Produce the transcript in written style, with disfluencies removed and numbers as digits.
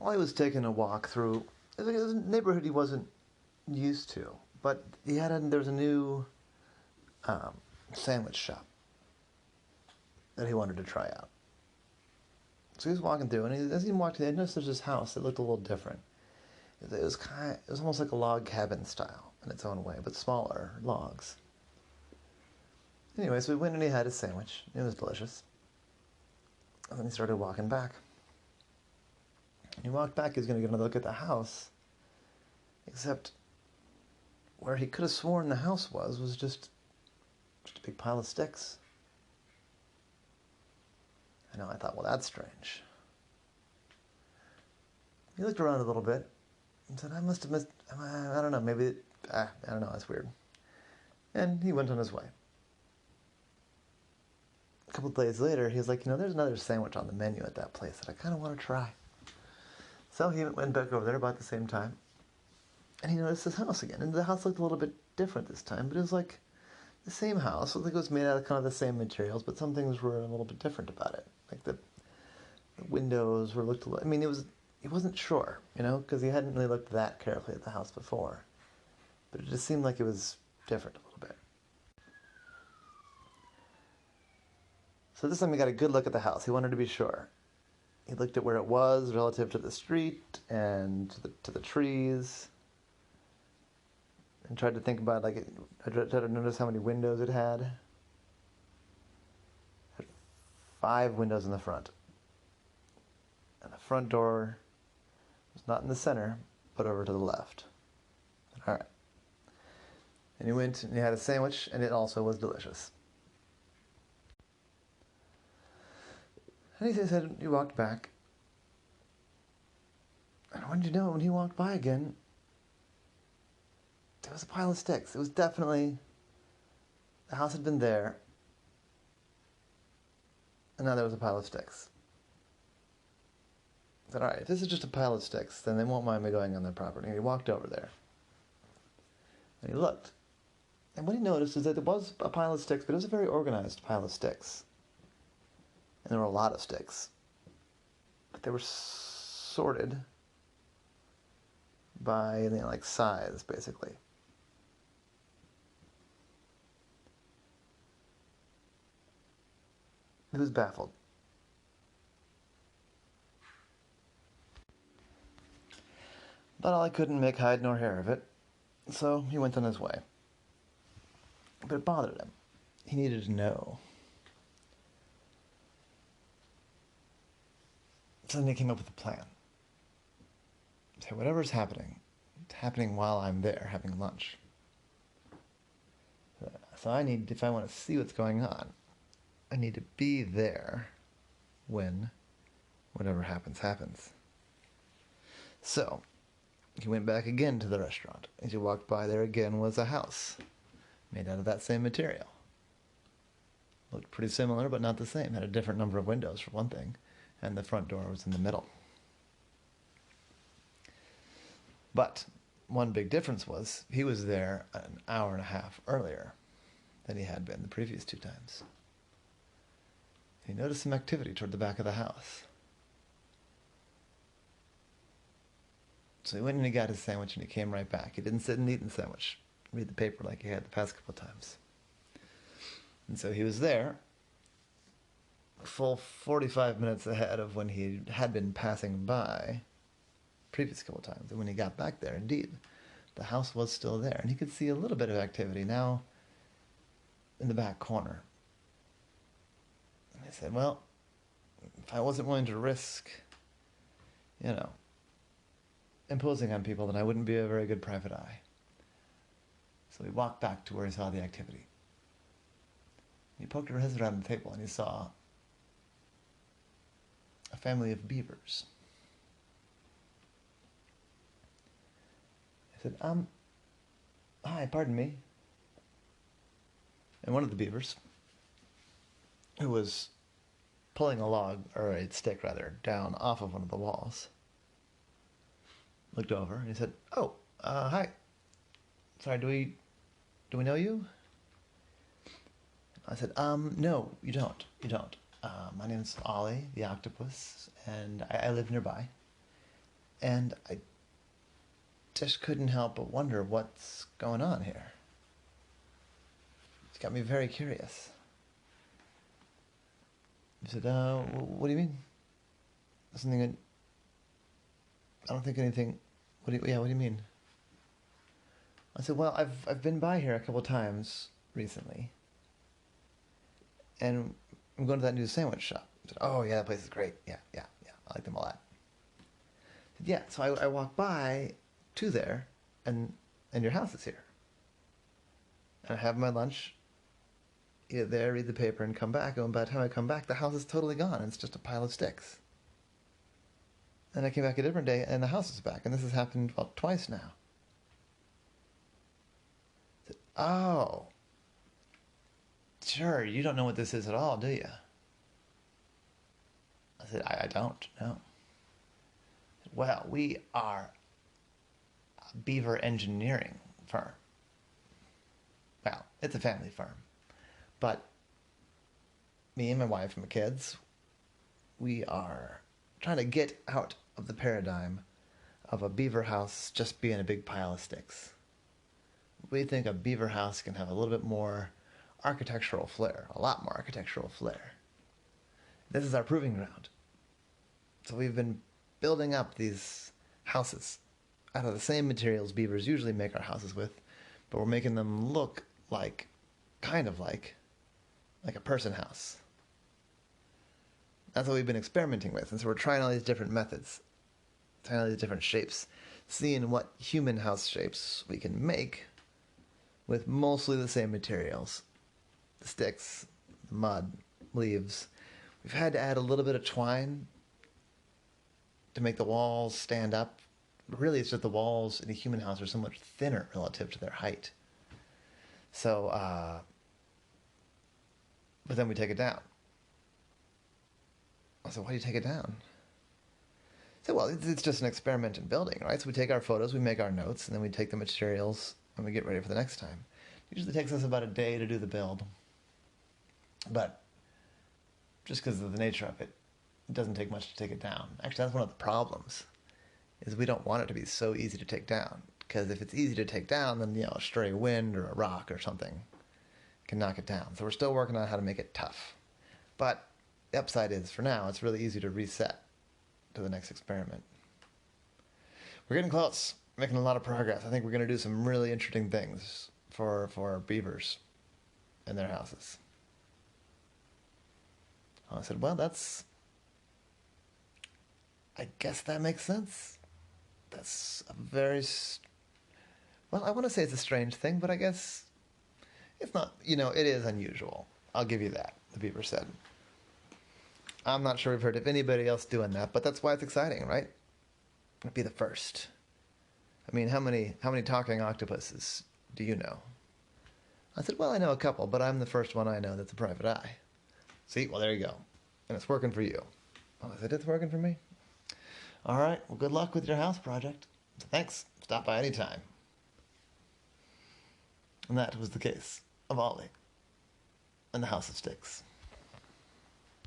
Ollie was taking a walk through it was a neighborhood he wasn't used to, but there was a new um, sandwich shop that he wanted to try out. So he was walking through, and as he walked in, I noticed there's this house that looked a little different. It was almost like a log cabin style in its own way, but smaller logs. Anyway, so we went and he had his sandwich. It was delicious. And then he started walking back. And he walked back, he was going to get another look at the house. Except where he could have sworn the house was just a big pile of sticks. I thought, well, that's strange. He looked around a little bit and said, I must have missed, I don't know, maybe, I don't know, that's weird. And he went on his way. A couple of days later, he was like, there's another sandwich on the menu at that place that I kind of want to try. So he went back over there about the same time, and he noticed this house again. And the house looked a little bit different this time, but it was like the same house. It looked like it was made out of kind of the same materials, but some things were a little bit different about it. Like the windows looked a little, he wasn't sure, because he hadn't really looked that carefully at the house before. But it just seemed like it was different a little bit. So this time he got a good look at the house. He wanted to be sure. He looked at where it was relative to the street and to the trees, and tried to think about, I tried to notice how many windows it had. It had 5 windows in the front. And the front door was not in the center, but over to the left. All right. And he went and he had a sandwich, and it also was delicious. And he said he walked back. And when he walked by again, there was a pile of sticks. It was definitely, the house had been there, and now there was a pile of sticks. I said, all right, if this is just a pile of sticks, then they won't mind me going on their property. And he walked over there. And he looked. And what he noticed is that there was a pile of sticks, but it was a very organized pile of sticks. And there were a lot of sticks. But they were sorted by, size, basically. He was baffled. But Ollie couldn't make hide nor hair of it, so he went on his way. But it bothered him. He needed to know. So then he came up with a plan. So whatever's happening, it's happening while I'm there having lunch. So if I want to see what's going on, I need to be there when whatever happens. So he went back again to the restaurant. As he walked by, there again was a house made out of that same material. Looked pretty similar, but not the same. Had a different number of windows, for one thing, and the front door was in the middle. But one big difference was he was there an hour and a half earlier than he had been the previous 2 times. He noticed some activity toward the back of the house. So he went and he got his sandwich and he came right back. He didn't sit and eat the sandwich, read the paper like he had the past couple of times. And so he was there a full 45 minutes ahead of when he had been passing by previous couple of times. And when he got back there, indeed, the house was still there. And he could see a little bit of activity now in the back corner. And I said, well, if I wasn't willing to risk, imposing on people, then I wouldn't be a very good private eye. So he walked back to where he saw the activity. He poked her head around the table and he saw a family of beavers. I said, hi, pardon me. And one of the beavers, who was pulling a log, or a stick rather, down off of one of the walls, looked over and he said, oh, hi. Sorry, do we know you? I said, no, you don't. My name's Ollie, the octopus, and I live nearby. And I just couldn't help but wonder what's going on here. It's got me very curious. He said, what do you mean? Something, I don't think anything, what do you mean? I said, well, I've been by here a couple times recently, and I'm going to that new sandwich shop. I said, oh yeah, that place is great. Yeah, I like them a lot. I said, yeah, so I walked by to there, and your house is here. And I have my lunch, eat there, read the paper, and come back. And by the time I come back, the house is totally gone, and it's just a pile of sticks. And I came back a different day, and the house is back, and this has happened about twice now. I said, oh, sure, you don't know what this is at all, do you? I said, I don't, no. Well, we are a beaver engineering firm. Well, it's a family firm. But me and my wife and my kids, we are trying to get out of the paradigm of a beaver house just being a big pile of sticks. We think a beaver house can have a little bit more architectural flair, a lot more architectural flair. This is our proving ground. So we've been building up these houses out of the same materials beavers usually make our houses with, but we're making them look like, kind of like a person house. That's what we've been experimenting with, and so we're trying all these different methods, trying all these different shapes, seeing what human house shapes we can make with mostly the same materials. The sticks, the mud, leaves. We've had to add a little bit of twine to make the walls stand up. Really, it's just the walls in a human house are so much thinner relative to their height. So, but then we take it down. I said, why do you take it down? I said, well, it's just an experiment in building, right? So we take our photos, we make our notes, and then we take the materials and we get ready for the next time. It usually takes us about a day to do the build. But just because of the nature of it, it doesn't take much to take it down. Actually, that's one of the problems, is we don't want it to be so easy to take down. Because if it's easy to take down, then, a stray wind or a rock or something can knock it down. So we're still working on how to make it tough. But the upside is, for now, it's really easy to reset to the next experiment. We're getting close, making a lot of progress. I think we're going to do some really interesting things for beavers and their houses. I said, well, I guess that makes sense. That's a very, well, I want to say it's a strange thing, but I guess it's not, it is unusual. I'll give you that, the beaver said. I'm not sure we've heard of anybody else doing that, but that's why it's exciting, right? It'd be the first. I mean, how many talking octopuses do you know? I said, well, I know a couple, but I'm the first one I know that's a private eye. See, well, there you go. And it's working for you. Oh, I said, it's working for me? All right, well, good luck with your house project. Thanks. Stop by anytime. And that was the case of Ollie and the House of Sticks.